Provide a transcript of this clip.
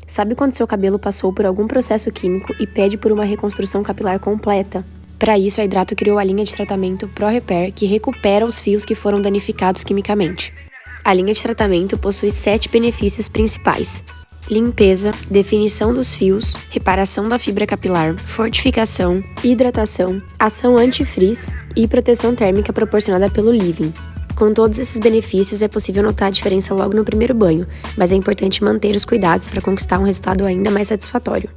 Sabe quando seu cabelo passou por algum processo químico e pede por uma reconstrução capilar completa? Para isso, a Hidrato criou a linha de tratamento Pro Repair, que recupera os fios que foram danificados quimicamente. A linha de tratamento possui 7 benefícios principais: limpeza, definição dos fios, reparação da fibra capilar, fortificação, hidratação, ação anti-frizz e proteção térmica proporcionada pelo leave-in. Com todos esses benefícios, é possível notar a diferença logo no primeiro banho, mas é importante manter os cuidados para conquistar um resultado ainda mais satisfatório.